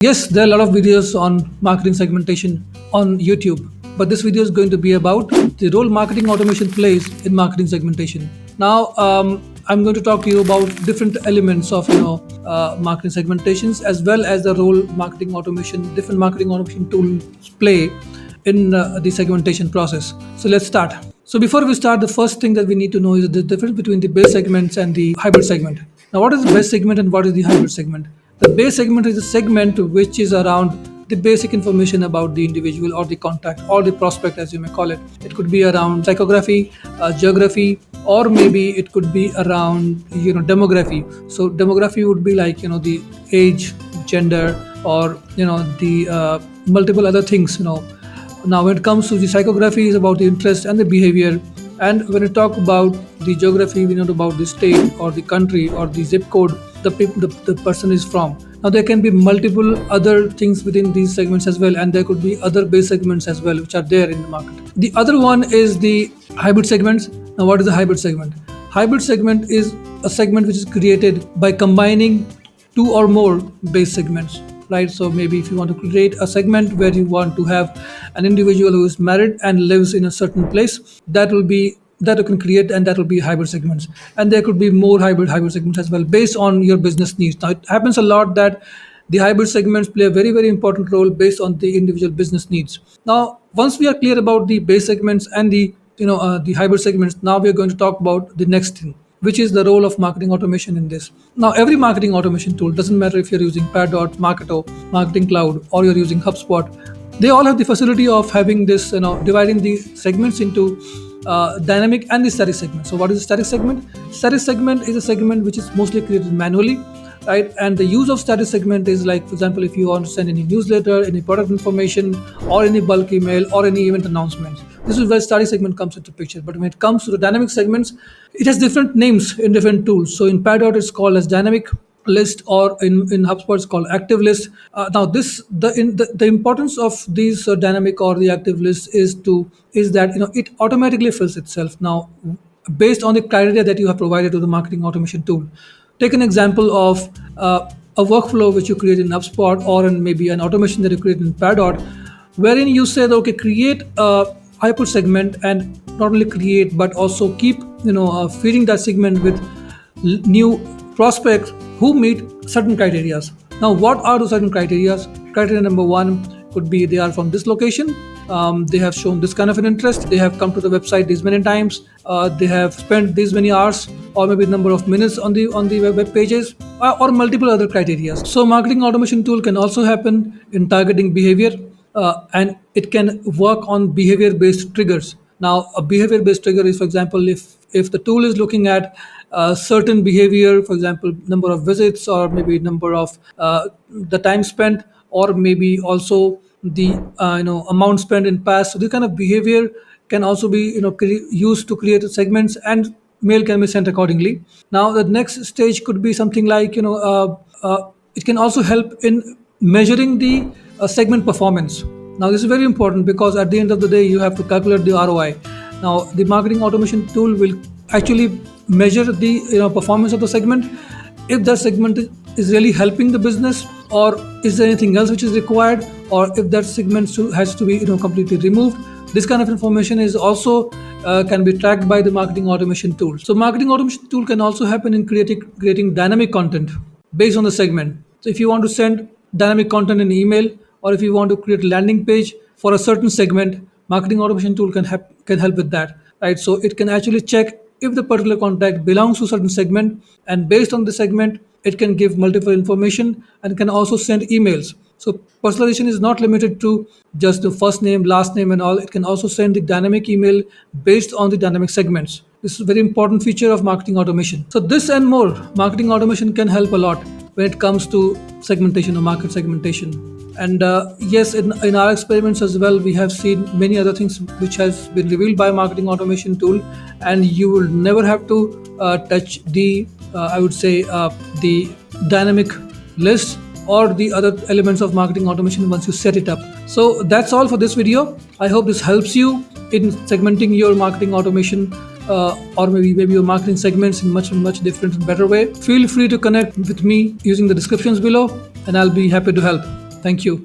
Yes, there are a lot of videos on marketing segmentation on YouTube, but this video is going to be about the role marketing automation plays in marketing segmentation. Now, I'm going to talk to you about different elements of marketing segmentations as well as the role different marketing automation tools play in the segmentation process. So let's start. So before we start, the first thing that we need to know is the difference between the base segments and the hybrid segment. Now, what is the base segment and what is the hybrid segment? The base segment is a segment which is around the basic information about the individual or the contact or the prospect, as you may call it. It could be around psychography, geography, or maybe it could be around demography. So demography would be like the age, gender, or the multiple other things. Now, when it comes to the psychography, is about the interest and the behavior. And when we talk about the geography, we know about the state or the country or the zip code the person is from. Now, there can be multiple other things within these segments as well, and there could be other base segments as well, which are there in the market. The other one is the hybrid segments. Now, what is a hybrid segment? Hybrid segment is a segment which is created by combining two or more base segments, right? So maybe if you want to create a segment where you want to have an individual who is married and lives in a certain place, that you can create, and that will be hybrid segments. And there could be more hybrid segments as well based on your business needs. Now, it happens a lot that the hybrid segments play a very important role based on the individual business needs. Now, once we are clear about the base segments and the hybrid segments, now we are going to talk about the next thing, which is the role of marketing automation in this. Now, every marketing automation tool, doesn't matter if you're using Pardot, Marketo, Marketing Cloud, or you're using HubSpot, they all have the facility of having this, dividing the segments into dynamic and the static segment. So what is a static segment? Static segment is a segment which is mostly created manually, right? And the use of static segment is like, for example, if you want to send any newsletter, any product information, or any bulk email, or any event announcements. This is where static segment comes into picture. But when it comes to the dynamic segments, it has different names in different tools. So in Pardot, it's called as dynamic list, or in HubSpot it's called active list. Now this the importance of these dynamic or the active list is that it automatically fills itself now based on the criteria that you have provided to the marketing automation tool. Take an example of a workflow which you create in HubSpot, or in maybe an automation that you create in Pardot, wherein you say that, okay, create a hyper segment, and not only create but also keep feeding that segment with new prospects who meet certain criteria. Now, what are the certain criteria? Criteria number one could be they are from this location, they have shown this kind of an interest, they have come to the website these many times, they have spent these many hours, or maybe number of minutes on the web pages, or multiple other criteria. So marketing automation tool can also happen in targeting behavior, and it can work on behavior based triggers. Now, a behavior based trigger is, for example, if the tool is looking at certain behavior, for example, number of visits, or maybe number of the time spent, or maybe also the amount spent in past. So this kind of behavior can also be used to create segments, and mail can be sent accordingly. Now, the next stage could be something like it can also help in measuring the segment performance. Now, this is very important because at the end of the day, you have to calculate the ROI. Now, the marketing automation tool will actually measure the performance of the segment, if that segment is really helping the business, or is there anything else which is required, or if that segment has to be completely removed. This kind of information is also can be tracked by the marketing automation tool. So marketing automation tool can also happen in creating dynamic content based on the segment. So if you want to send dynamic content in email, or if you want to create a landing page for a certain segment, marketing automation tool can help with that, right? So it can actually check if the particular contact belongs to a certain segment, and based on the segment, it can give multiple information and can also send emails. So personalization is not limited to just the first name, last name, and all. It can also send the dynamic email based on the dynamic segments. This is a very important feature of marketing automation. So this and more, marketing automation can help a lot when it comes to segmentation or market segmentation. And yes, in our experiments as well, we have seen many other things which has been revealed by marketing automation tool, and you will never have to touch the the dynamic list or the other elements of marketing automation once you set it up. So that's all for this video. I hope this helps you in segmenting your marketing automation, or maybe your marketing segments in much different and better way. Feel free to connect with me using the descriptions below, and I'll be happy to help. Thank you.